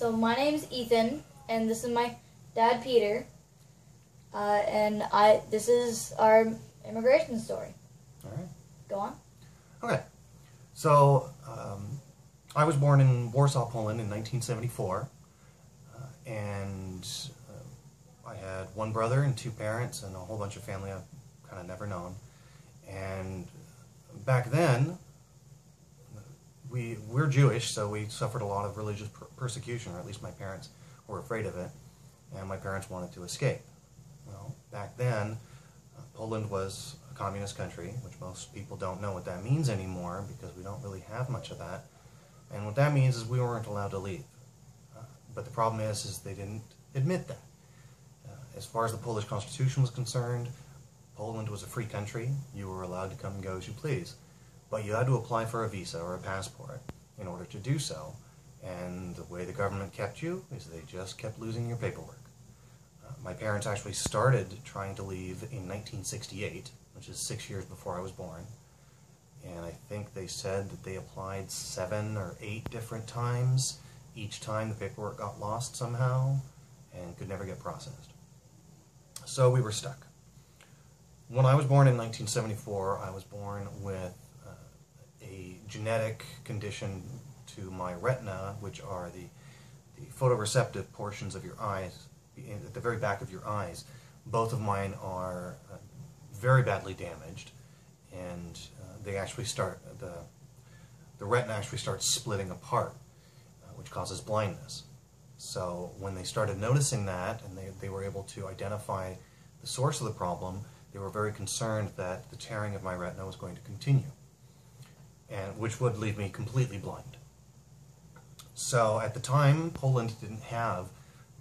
So my name is Ethan, and this is my dad, Peter, this is our immigration story. All right. Go on. Okay. So I was born in Warsaw, Poland in 1974, and I had one brother and two parents and a whole bunch of family I've kind of never known. And back then, we're Jewish, so we suffered a lot of religious persecution, or at least my parents were afraid of it, and my parents wanted to escape. Well, back then, Poland was a communist country, which most people don't know what that means anymore because we don't really have much of that. And what that means is we weren't allowed to leave. But the problem is they didn't admit that. As far as the Polish Constitution was concerned, Poland was a free country. You were allowed to come and go as you please. But you had to apply for a visa or a passport in order to do so. And the way the government kept you is they just kept losing your paperwork. My parents actually started trying to leave in 1968, which is 6 years before I was born. And I think they said that they applied 7 or 8 different times. Each time the paperwork got lost somehow and could never get processed. So we were stuck. When I was born in 1974, I was born with a genetic condition to my retina, which are the photoreceptive portions of your eyes, at the very back of your eyes. Both of mine are very badly damaged, and they actually start, the retina actually starts splitting apart, which causes blindness. So when they started noticing that, and they were able to identify the source of the problem, they were very concerned that the tearing of my retina was going to continue, and which would leave me completely blind. So at the time, Poland didn't have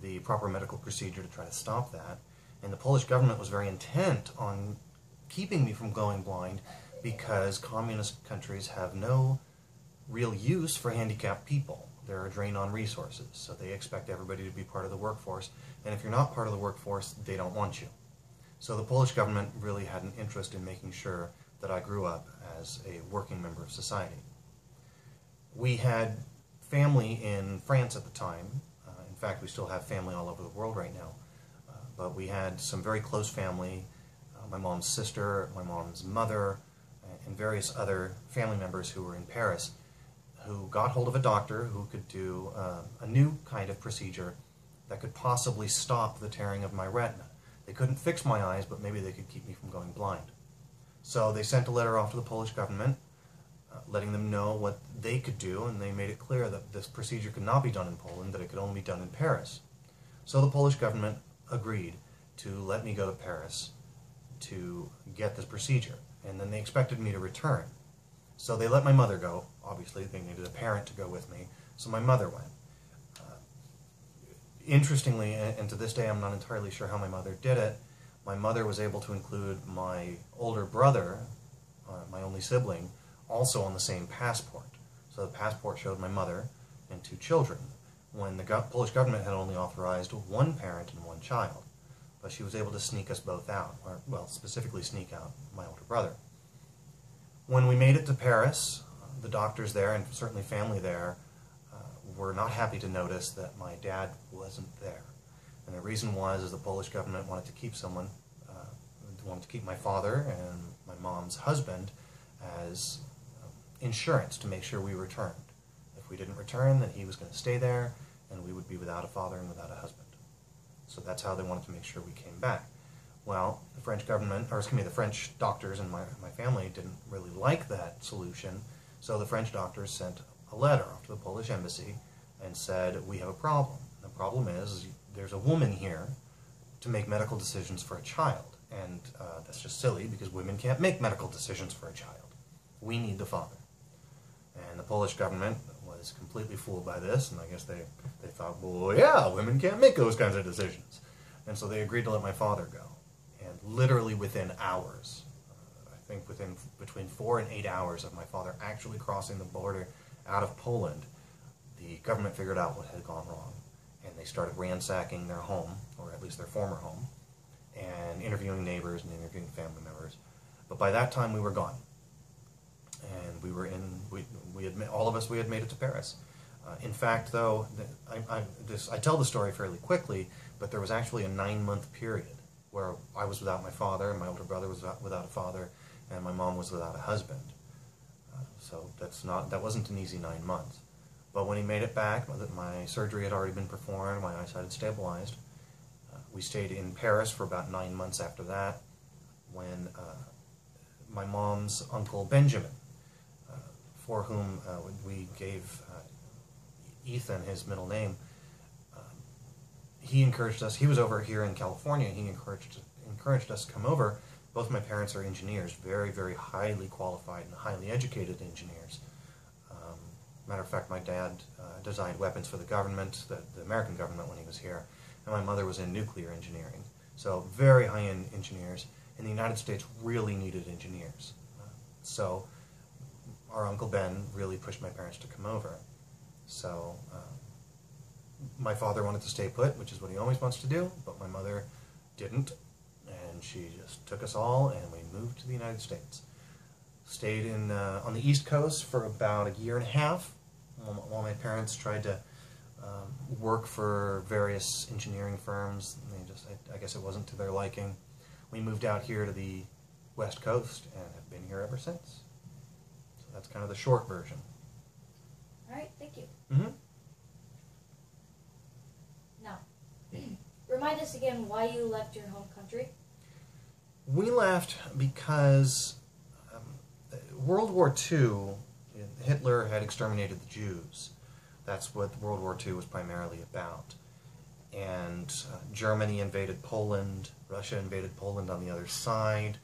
the proper medical procedure to try to stop that, and the Polish government was very intent on keeping me from going blind because communist countries have no real use for handicapped people. They're a drain on resources, so they expect everybody to be part of the workforce, and if you're not part of the workforce, they don't want you. So the Polish government really had an interest in making sure that I grew up as a working member of society. We had family in France at the time. In fact, we still have family all over the world right now. But we had some very close family, my mom's sister, my mom's mother, and various other family members who were in Paris, who got hold of a doctor who could do a new kind of procedure that could possibly stop the tearing of my retina. They couldn't fix my eyes, but maybe they could keep me from going blind. So they sent a letter off to the Polish government, letting them know what they could do, and they made it clear that this procedure could not be done in Poland, that it could only be done in Paris. So the Polish government agreed to let me go to Paris to get this procedure, and then they expected me to return. So they let my mother go. Obviously, they needed a parent to go with me, so my mother went. Interestingly, and to this day I'm not entirely sure how my mother did it, my mother was able to include my older brother, my only sibling, also on the same passport. So the passport showed my mother and 2 children, when the Polish government had only authorized 1 parent and 1 child. But she was able to sneak us both out, or, well, specifically sneak out my older brother. When we made it to Paris, the doctors there, and certainly family there, were not happy to notice that my dad wasn't there. And the reason was the Polish government wanted to keep wanted to keep my father and my mom's husband as insurance to make sure we returned. If we didn't return, then he was going to stay there, and we would be without a father and without a husband. So that's how they wanted to make sure we came back. Well, the French government, or excuse me, the French doctors and my family didn't really like that solution, so the French doctors sent a letter off to the Polish embassy and said, we have a problem. The problem is there's a woman here to make medical decisions for a child, and that's just silly because women can't make medical decisions for a child. We need the father. And the Polish government was completely fooled by this, and I guess they thought, well, yeah, women can't make those kinds of decisions. And so they agreed to let my father go. And literally within hours, I think between 4 and 8 hours of my father actually crossing the border out of Poland, the government figured out what had gone wrong, and they started ransacking their home, or at least their former home, and interviewing neighbors and interviewing family members. But by that time we were gone, and we were in, all of us, we had made it to Paris. In fact, though, I tell the story fairly quickly, but there was actually a 9-month period where I was without my father, and my older brother was without a father, and my mom was without a husband. So that wasn't an easy 9 months. But when he made it back, my surgery had already been performed, my eyesight had stabilized. We stayed in Paris for about 9 months after that, when my mom's uncle Benjamin, for whom we gave Ethan his middle name, he encouraged us. He was over here in California. He encouraged us to come over. Both my parents are engineers, very, very highly qualified and highly educated engineers. Matter of fact, my dad designed weapons for the government, the American government, when he was here, and my mother was in nuclear engineering. So very high-end engineers, and the United States really needed engineers. So our Uncle Ben really pushed my parents to come over. So my father wanted to stay put, which is what he always wants to do, but my mother didn't, and she just took us all, and we moved to the United States. Stayed on the East Coast for about 1.5 years, while my parents tried to work for various engineering firms. I guess it wasn't to their liking. We moved out here to the West Coast and have been here ever since. So that's kind of the short version. All right, thank you. Mm-hmm. Now, remind us again why you left your home country. We left because World War II, Hitler had exterminated the Jews. That's what World War II was primarily about. And Germany invaded Poland, Russia invaded Poland on the other side,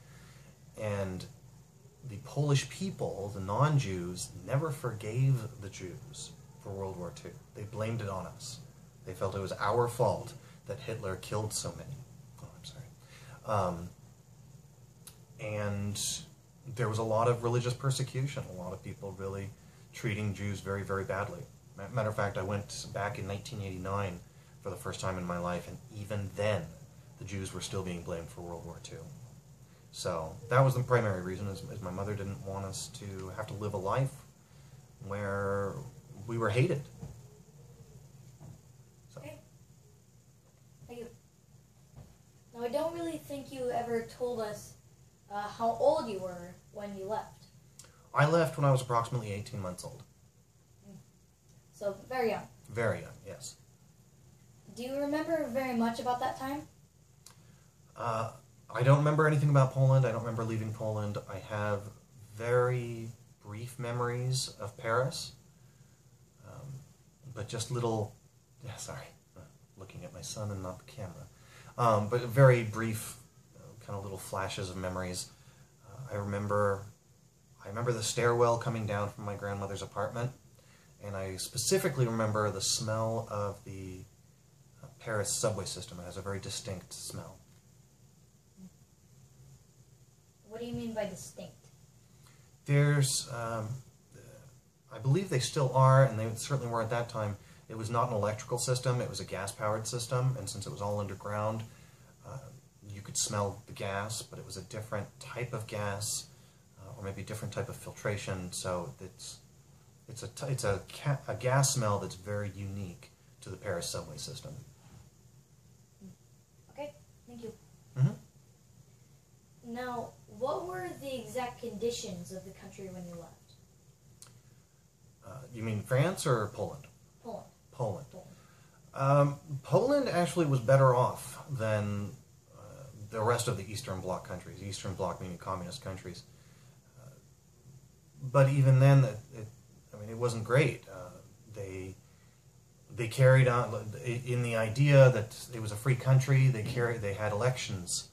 and the Polish people, the non-Jews, never forgave the Jews for World War II. They blamed it on us. They felt it was our fault that Hitler killed so many. Oh, I'm sorry. And there was a lot of religious persecution, a lot of people really treating Jews very, very badly. Matter of fact, I went back in 1989 for the first time in my life, and even then, the Jews were still being blamed for World War II. So that was the primary reason, is my mother didn't want us to have to live a life where we were hated. So. Okay. Thank you. Now, I don't really think you ever told us how old you were when you left. I left when I was approximately 18 months old. So, very young. Very young, yes. Do you remember very much about that time? I don't remember anything about Poland. I don't remember leaving Poland. I have very brief memories of Paris, but just little, sorry, looking at my son and not the camera, but very brief kind of little flashes of memories. I remember the stairwell coming down from my grandmother's apartment, and I specifically remember the smell of the Paris subway system. It has a very distinct smell. What do you mean by distinct? There's, I believe they still are, and they certainly were at that time. It was not an electrical system, it was a gas-powered system, and since it was all underground, you could smell the gas, but it was a different type of gas, or maybe a different type of filtration, so it's a gas smell that's very unique to the Paris subway system. Okay, thank you. Mm-hmm. Now, what were the exact conditions of the country when you left? You mean France or Poland? Poland. Poland. Poland. Poland actually was better off than the rest of the Eastern Bloc countries. Eastern Bloc meaning communist countries. But even then, it wasn't great. They carried on in the idea that it was a free country. They had elections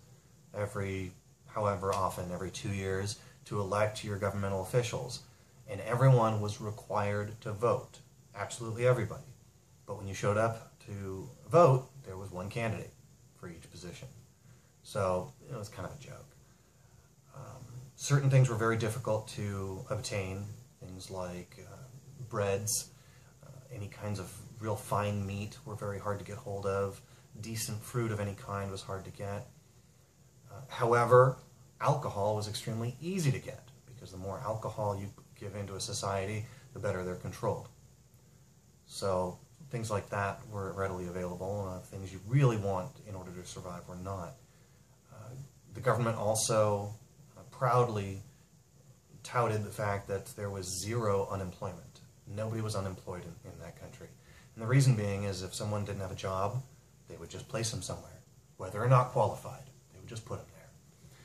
however often, every 2 years, to elect your governmental officials, and everyone was required to vote. Absolutely everybody. But when you showed up to vote, there was one candidate for each position. So it was kind of a joke. Certain things were very difficult to obtain, things like breads, any kinds of real fine meat were very hard to get hold of, decent fruit of any kind was hard to get. However, alcohol was extremely easy to get, because the more alcohol you give into a society, the better they're controlled. So things like that were readily available. Things you really want in order to survive were not. The government also proudly touted the fact that there was zero unemployment. Nobody was unemployed in that country. And the reason being is if someone didn't have a job, they would just place them somewhere. Whether or not qualified, they would just put them there.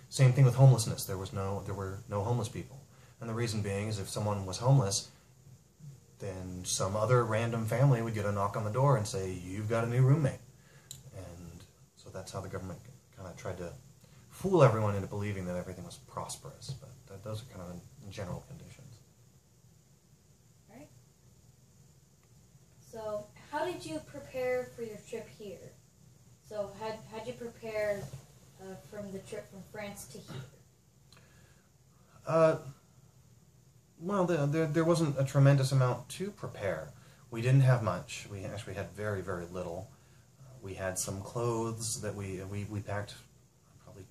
Same thing with homelessness. There were no homeless people. And the reason being is if someone was homeless, then some other random family would get a knock on the door and say, "You've got a new roommate." And so that's how the government kind of tried to fool everyone into believing that everything was prosperous. But those are kind of in general conditions. Right. So how did you prepare for your trip here? So how'd you prepare from the trip from France to here? Well, there wasn't a tremendous amount to prepare. We didn't have much. We actually had very, very little. We had some clothes that we packed, probably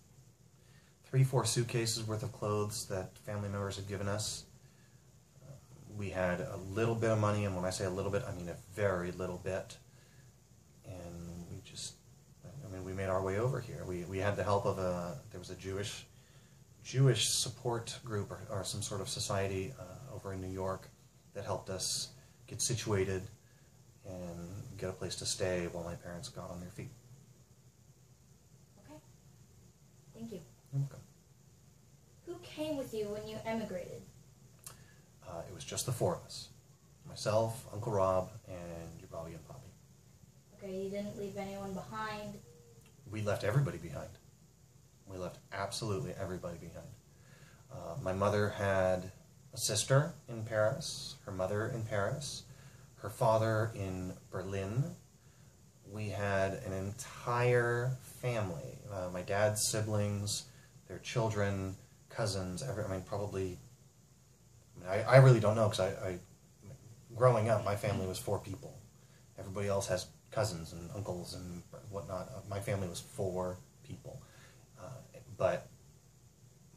3-4 suitcases worth of clothes that family members had given us. We had a little bit of money, and when I say a little bit, I mean a very little bit. And we made our way over here. We had the help of there was a Jewish support group or some sort of society over in New York that helped us get situated and get a place to stay while my parents got on their feet. Okay. Thank you. You're welcome. Who came with you when you emigrated? It was just the 4 of us. Myself, Uncle Rob, and your Bobby and Poppy. Okay, you didn't leave anyone behind? We left everybody behind. We left absolutely everybody behind. My mother had a sister in Paris, her mother in Paris, her father in Berlin. We had an entire family. My dad's siblings, their children, cousins, I really don't know because growing up, my family was 4 people. Everybody else has cousins and uncles and whatnot. My family was 4 people. But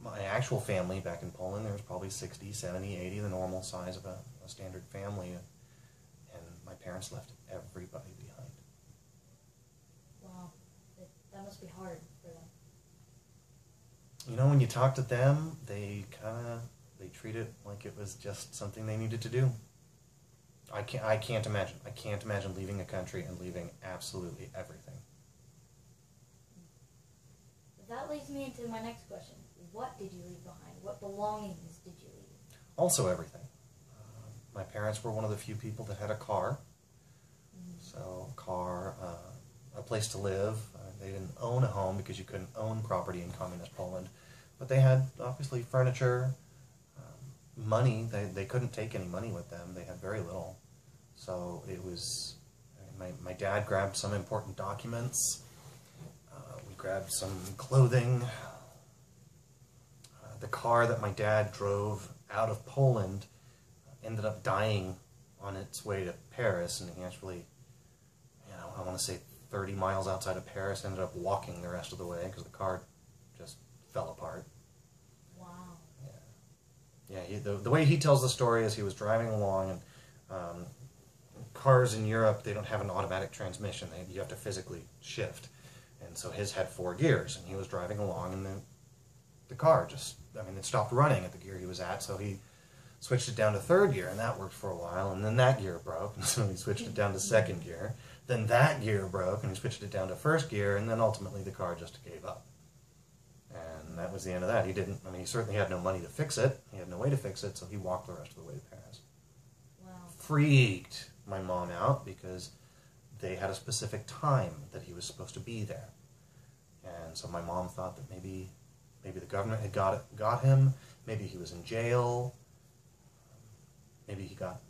my actual family back in Poland, there was probably 60, 70, 80, the normal size of a standard family. And my parents left everybody behind. Wow. That must be hard for them. You know, when you talk to them, they treat it like it was just something they needed to do. I can't imagine. I can't imagine leaving a country and leaving absolutely everything. That leads me into my next question. What did you leave behind? What belongings did you leave? Also everything. My parents were one of the few people that had a car. So a car, a place to live. They didn't own a home because you couldn't own property in communist Poland. But they had, obviously, furniture, money. They couldn't take any money with them. They had very little. So it was, my dad grabbed some important documents. We grabbed some clothing. The car that my dad drove out of Poland ended up dying on its way to Paris, and he actually, I want to say 30 miles outside of Paris, ended up walking the rest of the way because the car just fell apart. Wow. Yeah, the way he tells the story is he was driving along, and cars in Europe, they don't have an automatic transmission. You have to physically shift. And so his had 4 gears, and he was driving along, and the car just, it stopped running at the gear he was at, so he switched it down to 3rd gear, and that worked for a while, and then that gear broke, and so he switched it down to 2nd gear. Then that gear broke, and he switched it down to 1st gear, and then ultimately the car just gave up. And that was the end of that. He didn't, he certainly had no money to fix it. He had no way to fix it, so he walked the rest of the way to Paris. Wow. Freaked my mom out because they had a specific time that he was supposed to be there. And so my mom thought that maybe the government had got him, maybe he was in jail, maybe he got